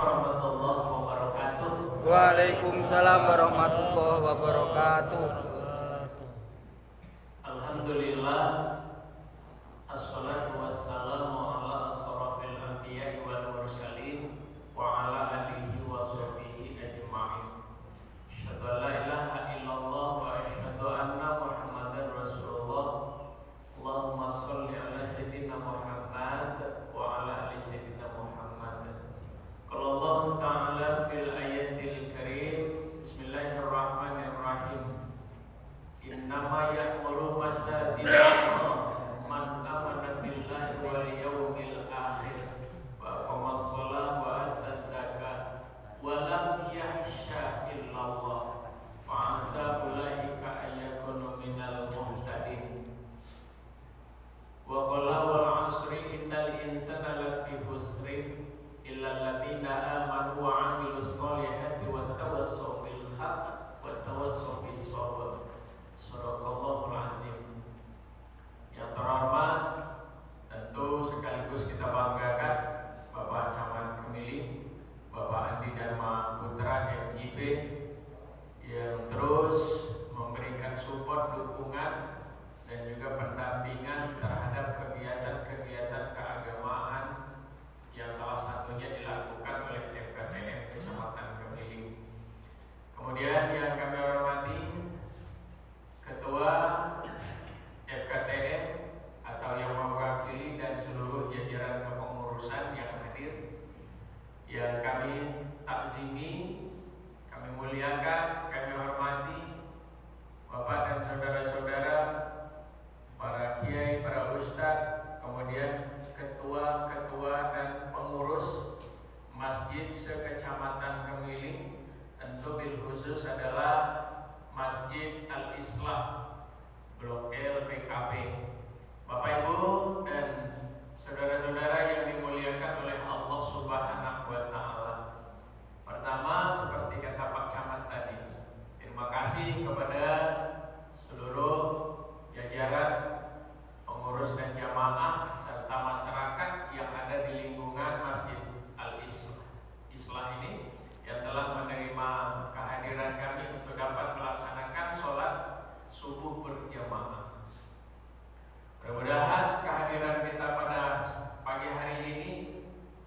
warahmatullahi wabarakatuh. Waalaikumsalam warahmatullahi wabarakatuh. Alhamdulillah, assalatu wassalamu ala asrafil anbiya'i wal mursalin wa ala alihi wa sahbihi ajma'in. Asyhadu an la ilaha illallah wa asyhadu anna Muhammadar Rasulullah. Allahumma shalli ala sayyidina Muhammad wa ala ali sayyidina Muhammad. Qala Allah ta'ala fil ayatil karim, bismillahirrahmanirrahim. Innama ya'muru masajidallah man amana billahi wal yawmil akhir wa aqama shalah wa ata zakat wa lam yakhsha illallah fa asa ulaika ayyakunu minal muhtadin. Wa qala wal 'asri innal insana lafi khusrin illa alladziina amanu wa 'amilus shalihati wa tawassaw bil haqq wa tawassaw bis sabr. Sadaqallahul azim. Yang terhormat, tentu sekaligus kita banggakan Bapak Camat Kemiling, Bapak Andi Dharma Putra FIP, yang terus memberikan support, dukungan dan juga pendampingan terhadap kegiatan-kegiatan keagamaan yang salah satunya dilakukan oleh FKTM Kecamatan Kemiling. Kemudian yang kami hormati Ketua FKTM atau yang mewakili dan seluruh jajaran kepengurusan yang hadir, yang kami takzimi, kami muliakan, kami hormati Bapak dan saudara-saudara, para kiai, para ustadz, kemudian ketua-ketua dan pengurus masjid sekecamatan Kemiling, tentu bil khusus adalah Masjid Al-Islah Blok L PKP. Bapak Ibu dan saudara-saudara yang dimuliakan oleh Allah Subhanahu wa taala. Pertama, seperti kata Pak Camat tadi, terima kasih kepada seluruh jajaran pengurus dan jamaah serta masyarakat yang ada di lingkungan Masjid Al-Islah ini yang telah menerima kehadiran kami untuk dapat melaksanakan sholat subuh berjamaah. Mudah-mudahan kehadiran kita pada pagi hari ini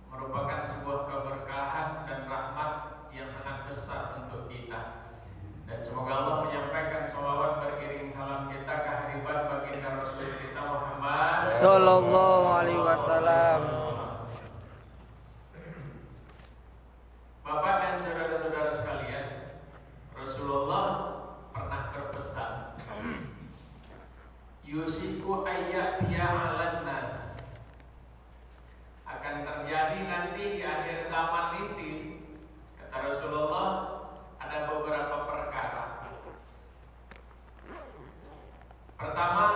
merupakan sebuah keberkahan dan rahmat yang sangat besar untuk kita. Dan semoga Allah menyampaikan sholawat beriring salam kita ke hadirat baginda Rasul kita Muhammad Sallallahu alaihi wasallam. Bapak dan saudara-saudara sekalian, Rasulullah pernah berpesan, yusiku ayyatiya 'alan nas, akan terjadi nanti di akhir zaman ini, kata Rasulullah, ada beberapa perkara. Pertama,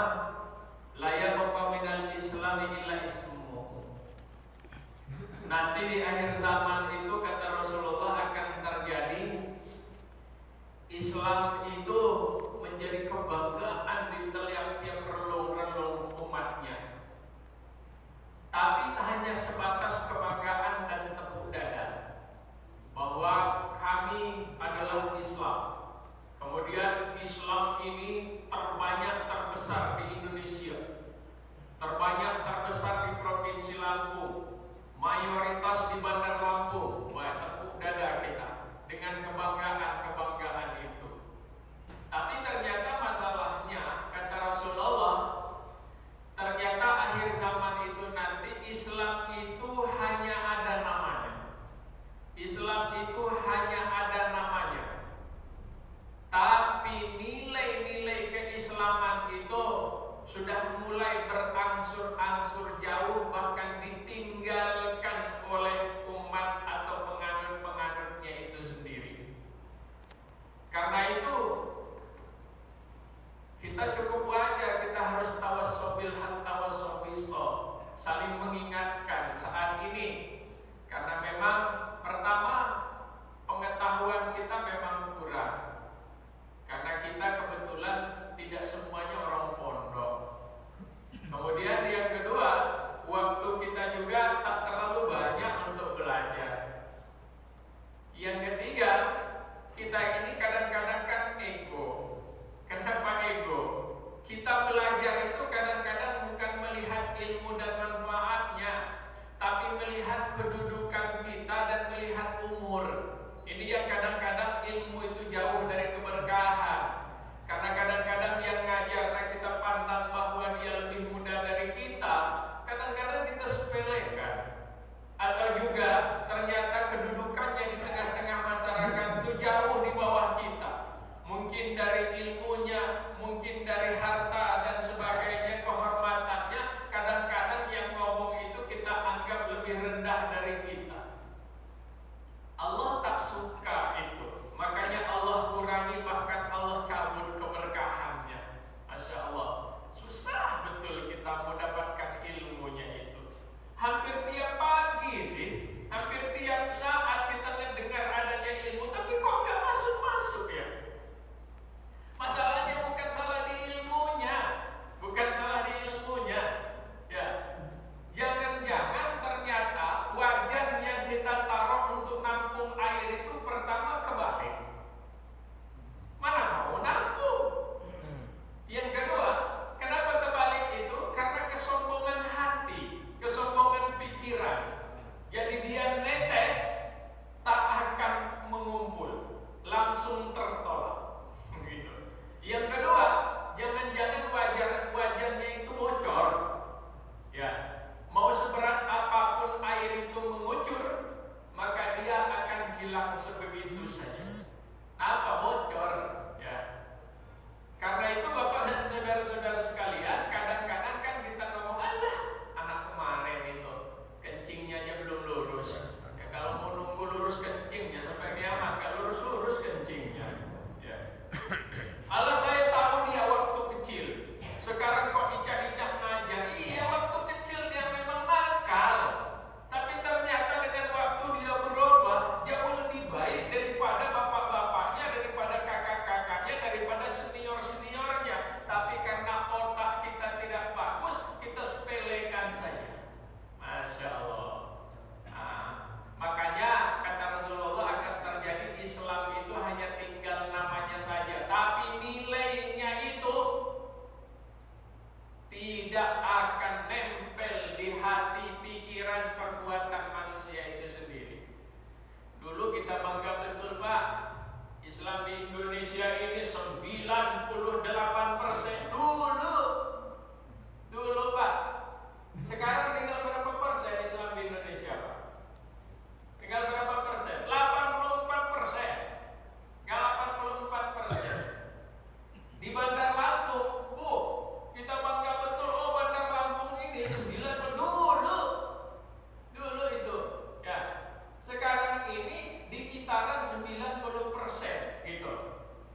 la yabqa minal islami illa ismuhu. Nanti di akhir zaman itu, kata Rasulullah, akan terjadi Islam itu menjadi kebanggaan di tiap-tiap relung-relung umatnya. Tapi tak hanya sebatas kebanggaan dan tepuk dada bahwa kami adalah Islam. Kemudian Islam ini terbanyak terbesar di Indonesia, terbanyak terbesar di Provinsi Lampung, mayoritas di Bandar Lampung. Wah, tepuk dada kita dengan kebanggaan itu. Tapi ternyata masalahnya, kata Rasulullah, ternyata akhir zaman itu nanti Islam itu Ini yang kadang-kadang ilmu itu jauh dari keberkahan. Karena kadang-kadang yang ngajar kita pandang bahwa dia lebih muda dari kita, kadang-kadang kita sepelekan. Atau juga ternyata kedudukannya di tengah-tengah masyarakat itu jauh di bawah kita. Mungkin dari ilmunya, mungkin dari harta dan sebagainya, kehormatannya, kadang-kadang yang ngomong itu kita anggap lebih rendah dari kita. Allah tak suka itu. Makanya Allah kurangi, bahkan Allah cabut keberkahannya. Masya Allah. Susah betul kita mendapatkan ilmunya itu. Hampir tiap pagi sih, hampir tiap saat kita mendengar adanya ilmu, tapi kok nggak masuk-masuk ya? Masalahnya bukan salah di ilmunya, bukan salah di ilmunya. Ya, jangan-jangan ternyata wajan yang kita taruh untuk nampung air itu pertama kebalik. Mana mau nampung? Yang kedua, kenapa terbalik itu? Karena kesombongan hati, kesombongan pikiran. Jadi dia netes, tak akan mengumpul, langsung tertolak. Gitu. Yang kedua, jangan-jangan wajannya itu bocor. Ya, mau seberat apapun air itu mengucur, maka dia akan hilang sebegitu saja. Apa bocor? Ya. Karena itu Bapak dan saudara-saudara sekalian, kadang-kadang kan kita ngomong, alah, anak kemarin itu kencingnya aja belum lurus. Ya, kalau mau nunggu lurus kencingnya sampai kiamat, gak lurus-lurus kencingnya. Ya. Allah, saya tahu dia waktu kecil. Sekarang kok icak-icak ngajar. Iya, waktu kecil dia memang nakal. Tapi ternyata dengan waktu dia berubah jauh lebih baik daripada bapak-bapaknya, daripada kakak-kakaknya, daripada senior-seniornya. Tapi karena otak kita tidak bagus, kita sepelekan saja. Masya Allah. Nah, makanya kata Rasulullah akan terjadi Islam itu hanya tinggal namanya saja, tapi nilainya itu tidak akan nempel di hati, pikiran, perbuatan manusia itu sendiri. Dulu kita bangga betul Pak, Islam di Indonesia ini 98%. Dulu Pak. Sekarang tinggal berapa persen Islam di Indonesia Pak? Tinggal berapa persen? 84%. 84%. Di Bandar Lampung, kita bangga betul. Oh, Bandar Lampung ini 90 dulu itu. Ya. Sekarang ini di kitaran 90% gitu.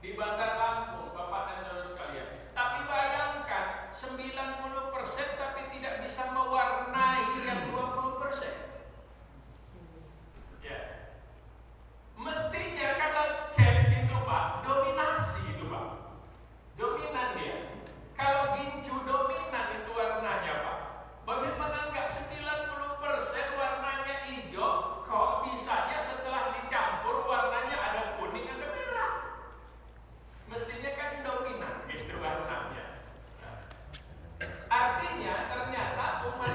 Di Bandar Lampung, Bapak dan Saudara sekalian. Tapi bayangkan 90% tapi tidak bisa mewarnai yang 20%. Ya. Mestinya kalau cek itu Pak, dominasi itu Pak. Dominan dia. Kalau gincu dominan itu warnanya Pak. Bagaimana enggak 90% warnanya hijau, kok bisanya setelah dicampur warnanya ada kuning, ada merah. Mestinya kan dominan gitu warnanya. Artinya ternyata umat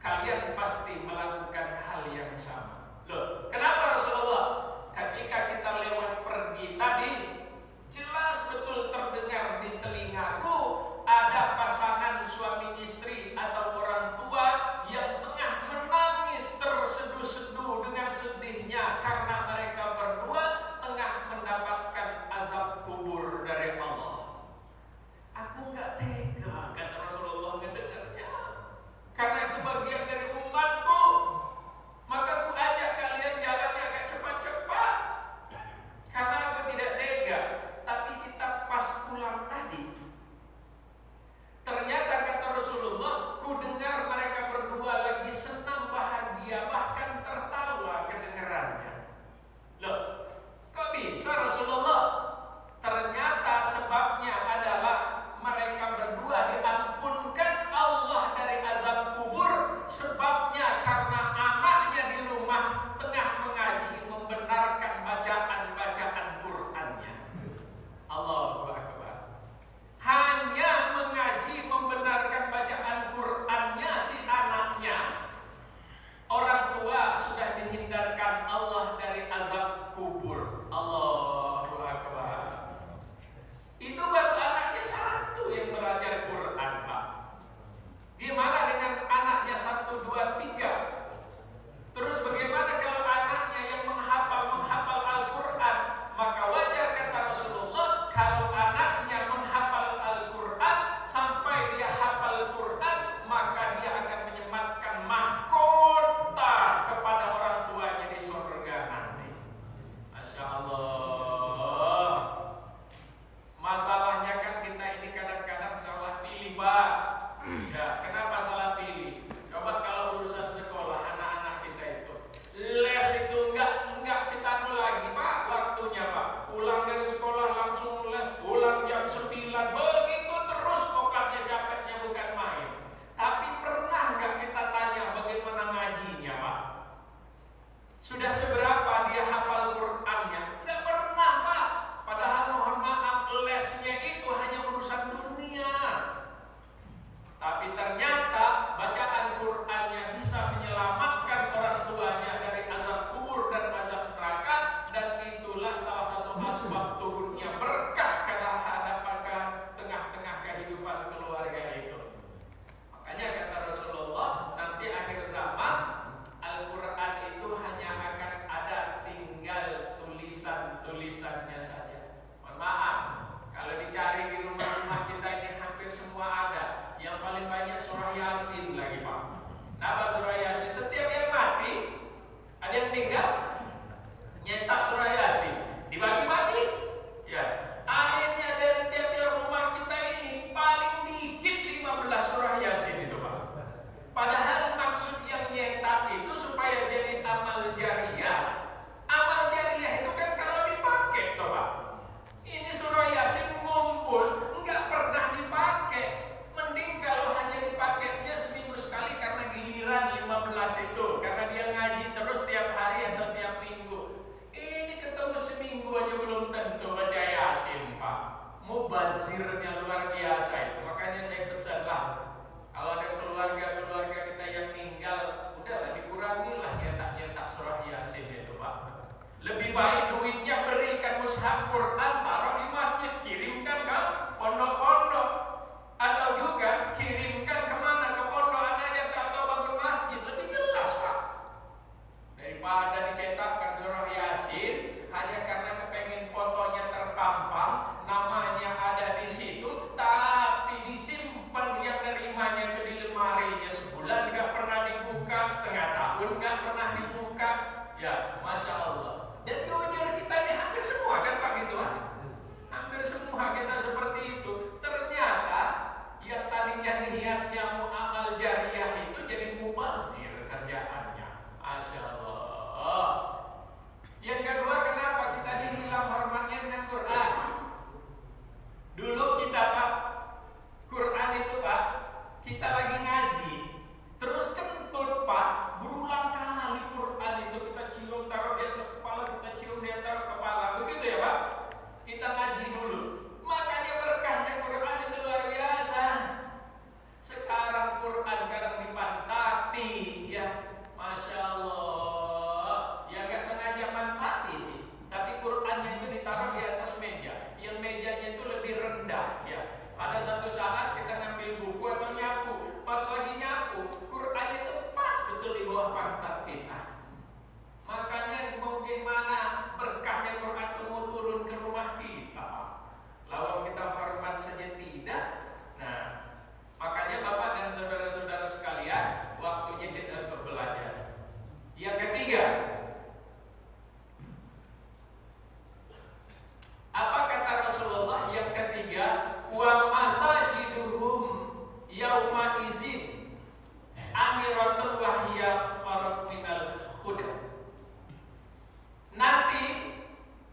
kalian pasti melakukan hal yang sama. Loh, kenapa Rasulullah? Ketika kita lewat pergi tadi, jelas betul terdengar di telingaku ada pasangan suami istri atau orang tua yang tengah menangis terseduh-seduh dengan sedihnya karena mereka berdua tengah mendapatkan azab kubur dari Allah. Aku nggak tega, kata Rasulullah mendengarnya. Karena itu bagian dari umatku, maka aku ajak kalian jalannya agak cepat-cepat. Karena aku tidak tega. Tapi kita pas pulang tadi, ternyata kata Rasulullah, ku dengar mereka berdua lagi senang, bahagia, bahkan tertawa kedengarannya. Loh, kok bisa Rasulullah? Ternyata sebabnya adalah mereka berdua diampunkan Allah dari azab kubur. Sebabnya karena anaknya di rumah tengah mengaji, membenarkan bacaan-bacaan Qur'annya. Allahu Akbar. Hanya mengaji, membenarkan bacaan Qur'annya si anaknya, orang tua sudah dihindarkan Allah dari azab kubur. Allahu Akbar. Itu baru anaknya satu yang belajar Quran, Pak. Gimana dengan anaknya 1, 2, 3? Terus bagaimana kalau anaknya yang menghafal Al-Quran? Maka wajar kata Rasulullah, kalau anaknya menghafal Al-Quran sampai dia hafal Quran, maka dia akan menyematkan mahkota kepada orang tuanya di surga nanti. Masya Allah. Masalahnya kan kita ini kadang-kadang salah pilih, Pak. Ya, kenapa salah pilih? Coba kalau urusan sekolah anak-anak kita itu, les itu enggak kita lagi, Pak, waktunya, Pak. Pulang dari sekolah langsung les, pulang jam 9, begitu terus pokoknya jaketnya bukan main. Tapi pernah enggak kita tanya bagaimana ngajinya, Pak? Sudah seberapa dia hafal Qur'annya? Enggak pernah, Pak. Padahal mohon maaf, lesnya itu hanya urusan dunia. Tapi ternyata yauma izin amiratun wahya farad minal huda. Nanti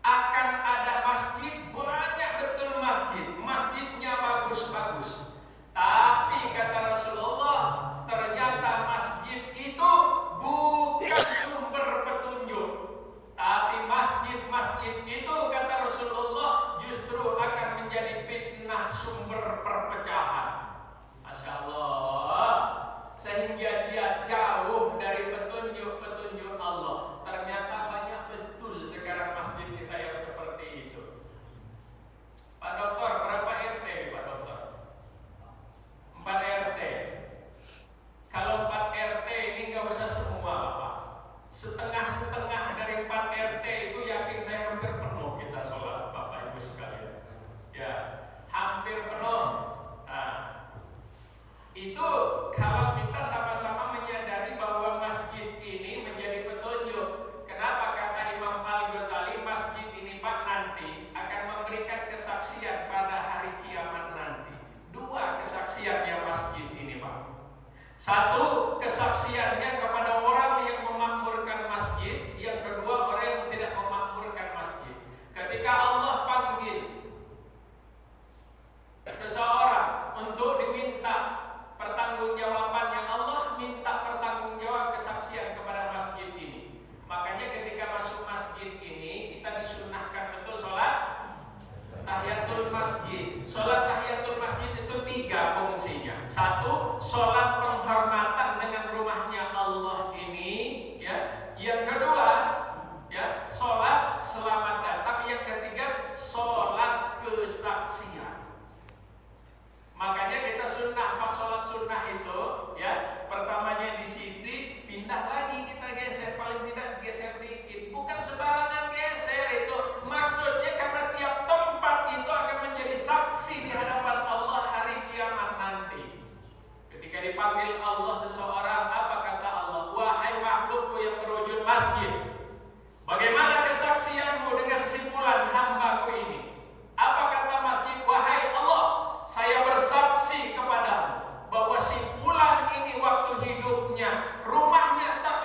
akan ada masjid, banyak betul masjid, masjidnya bagus-bagus. Tapi kata Rasulullah, ternyata masjid itu bukan sumber petunjuk. Tapi masjid-masjid itu kata Rasulullah justru akan menjadi fitnah, sumber perpecahan. Masya Allah. Sehingga dia jauh dari petunjuk-petunjuk Allah. Ternyata banyak betul sekarang masjid kita yang seperti itu. Pak Dokter, berapa RT Pak Dokter? 4 RT. Kalau 4 RT ini nggak usah semua Pak. Setengah-setengah dari 4 RT itu yakin saya hampir penuh kita sholat Bapak Ibu sekalian. Ya, hampir penuh. Nah, itu kalau kita sama-sama menyadari bahwa masjid ini menjadi petunjuk. Kenapa kata Imam Al-Ghazali, masjid ini Pak nanti akan memberikan kesaksian pada hari kiamat nanti. 2 kesaksiannya masjid ini Pak. 1 kesaksiannya kepada orang yang memakmurkan masjid, yang kedua orang yang tidak memakmurkan masjid. Ketika Allah panggil seseorang untuk diminta pertanggungjawabannya, Allah minta pertanggungjawab kesaksian kepada masjid ini. Makanya ketika masuk masjid ini kita disunahkan betul sholat tahiyatul masjid. Sholat tahiyatul masjid itu 3 fungsinya. 1, sholat penghormatan dengan rumahnya Allah ini, ya. Yang kedua, ya, sholat selamat datang. Yang ketiga, sholat kesaksian. Makanya kita sunnah, Pak, sholat sunnah itu, ya, pertamanya di sini, pindah lagi kita geser, paling tidak geser dikit. Bukan sembarangan geser itu, maksudnya karena tiap tempat itu akan menjadi saksi di hadapan Allah hari kiamat nanti. Ketika dipanggil Allah seseorang, apa kata Allah? Wahai makhlukku yang berwujud masjid, bagaimana kesaksianmu dengan simpulan hambaku ini? Apa kata masjid? Wahai Allah, saya bersaksi kepadamu bahwa simpulan ini waktu hidupnya rumahnya tak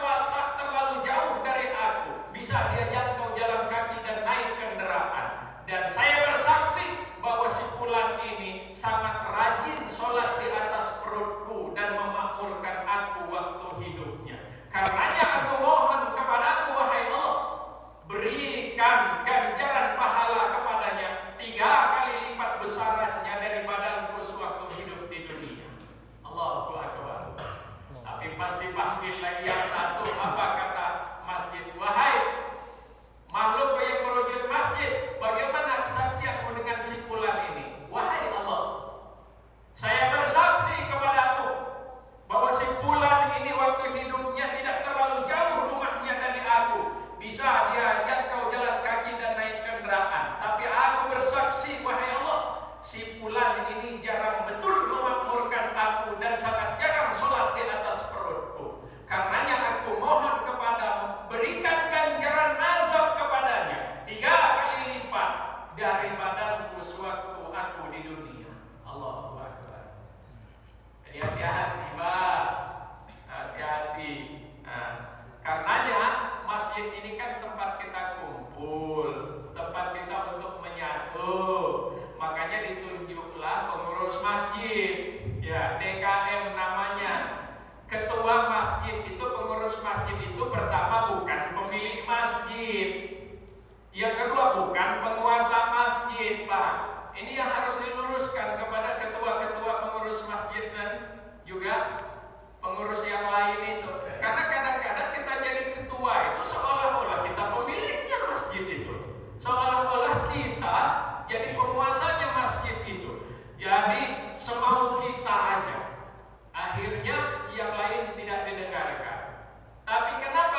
terlalu jauh dari aku, bisa dia jangkau jalan kaki dan naik kendaraan. Dan saya bersaksi bahwa simpulan ini sangat rajin sholat di atas perutku dan memakmurkan aku waktu hidupnya. Karenanya aku mohon kepadamu wahai Allah, berikan ganjaran pahala kepadanya 3 kali lipat besarannya dari badanku sewaktu hidup di dunia. Allahu Akbar. Tapi pas dipanggil lagi yang satu, apa kata masjid? Wahai makhluk yang berwujud masjid, bagaimana kesaksianmu dengan simpulan ini? Wahai Allah, saya bersaksi kepadamu bahwa simpulan ini waktu hidupnya tidak terlalu jauh rumahnya dari aku, bisa dia jangkau jalan kaki dan naik kendaraan. Tapi aku bersaksi wahai Allah, simpulan ini jarang betul memakmurkan aku dan sangat jarang sholat di atas perutku. Karenanya aku mohon kepadamu, berikan ganjaran azab kepadanya 3 kali lipat dari badanku sewaktu aku di dunia. Allahu Akbar. Jadi hati-hati Pak, hati-hati. Nah, karenanya masjid ini kan tempat kita kumpul, tempat kita untuk menyatu. Makanya ditunjuklah pengurus masjid, ya, DKM namanya. Ketua masjid itu, pengurus masjid itu pertama bukan pemilik masjid, yang kedua bukan penguasa masjid, Pak. Ini yang harus diluruskan kepada ketua-ketua pengurus masjid dan juga pengurus yang lain itu. Karena kadang-kadang kita jadi ketua itu seolah-olah kita pemiliknya masjid itu, seolah-olah kita jadi penguasanya masjid itu. Jadi semau kita aja, akhirnya yang lain tidak didengarkan. Tapi kenapa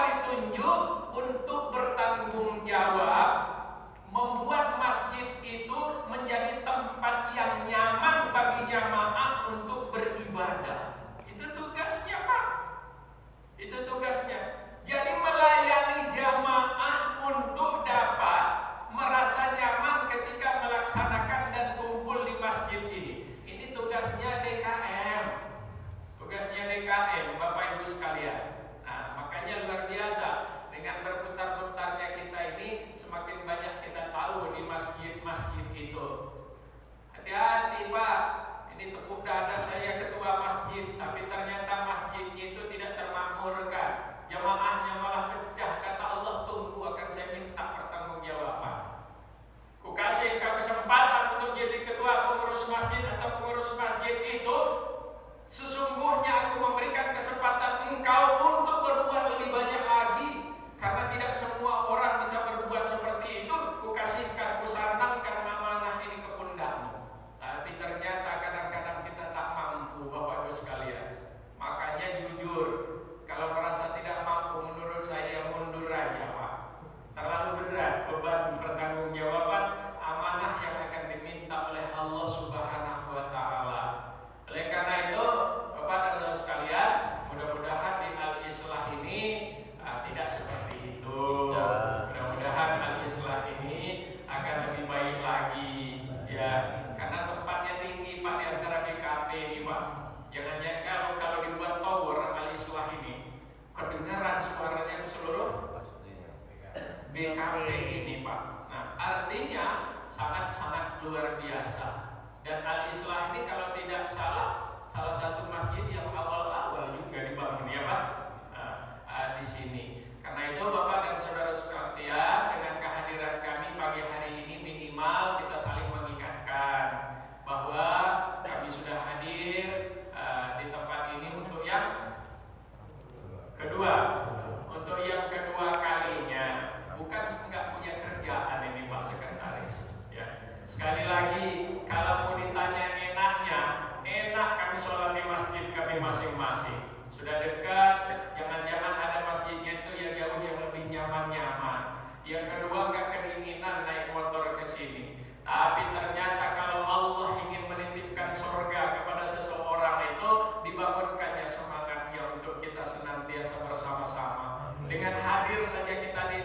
masing-masing. Sudah dekat, jangan-jangan ada masjidnya itu yang jauh yang lebih nyaman-nyaman. Yang kedua, nggak kedinginan naik motor ke sini. Tapi ternyata kalau Allah ingin menitipkan surga kepada seseorang itu, dibangunkannya semangatnya untuk kita senantiasa bersama-sama. Dengan hadir saja kita di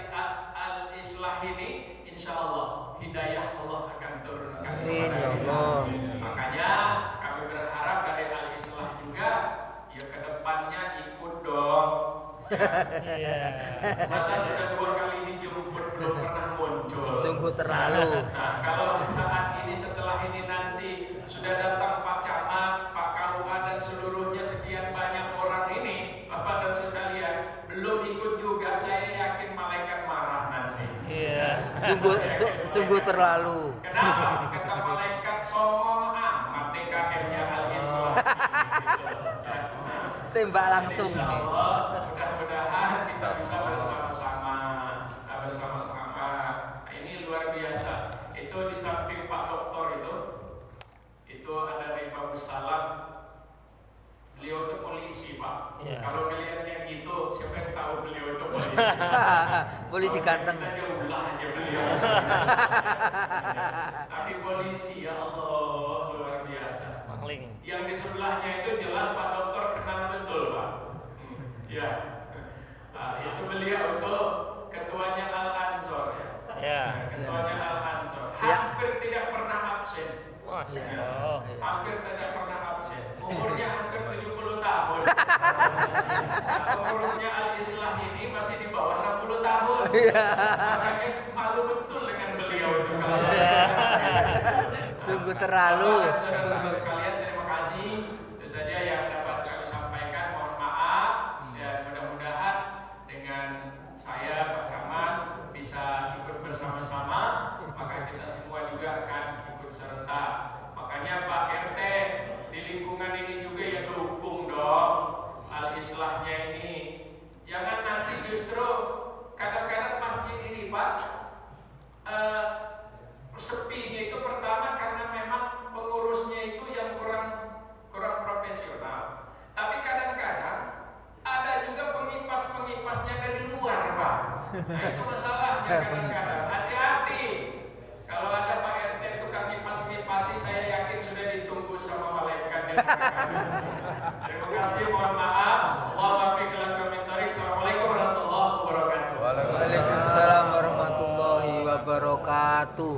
Al-Islah ini, insya Allah hidayah Allah akan turunkan. Amin ya Allah. Makanya kami berharap dari Al-Islah juga, ya kedepannya ikut dong. Ya. Masa sudah 2 kali dijemput belum pernah muncul. Sungguh terlalu. Nah, kalau saat ini setelah ini nanti sudah datang Pak Camat, Pak Kalua dan seluruhnya sekian banyak orang ini, Bapak dan sekalian, belum ikut juga, saya yakin malaikat marah nanti. Sungguh terlalu. Kenapa? Kata malaikat songong amat DKM-nya Al-Islah. Tembak langsung. Insya Allah, mudah-mudahan kita bisa bersama-sama. Ini luar biasa. Itu di samping Pak Doktor itu ada Pak Salam. Beliau itu polisi, Pak. Kalau melihatnya gitu, siapa yang tahu beliau itu polisi? Polisi ganteng. Kita jauhlah aja beliau. Tapi polisi, ya Allah, luar biasa. Yang di sebelahnya itu jelas Pak Doktor kenal betul, Pak. Ya. Itu beliau itu ketuanya Al-Ansor ya. Ketuanya Al-Ansor. Hampir tidak pernah absen. Hampir tidak pernah absen. Umurnya hampir 70 tahun. Pengurusnya Al-Islah ini masih di bawah 60 tahun. Makanya malu betul dengan beliau itu. Sungguh terlalu. Saudara-saudara sekalian, terima kasih. Itu saja yang dapat kami sampaikan. Mohon maaf dan mudah-mudahan dengan saya Pak Camat bisa ikut bersama-sama, maka kita semua juga akan ikut serta. Makanya Pak RT di lingkungan ini juga ya dukung dong Al-Islahnya ini. Jangan nanti justru kadang-kadang masjid ini Pak sepinya itu pertama karena memang pengurusnya itu yang kurang profesional. Tapi kadang-kadang ada juga pengipas-pengipasnya dari luar, Pak. Nah itu masalahnya kadang-kadang. Hati-hati. Kalau ada Pak RT tukang ngipas-ngipasi, saya yakin sudah ditunggu sama malaikat. Terima kasih, mohon maaf. Assalamualaikum warahmatullahi wabarakatuh. Waalaikumsalam warahmatullahi wabarakatuh.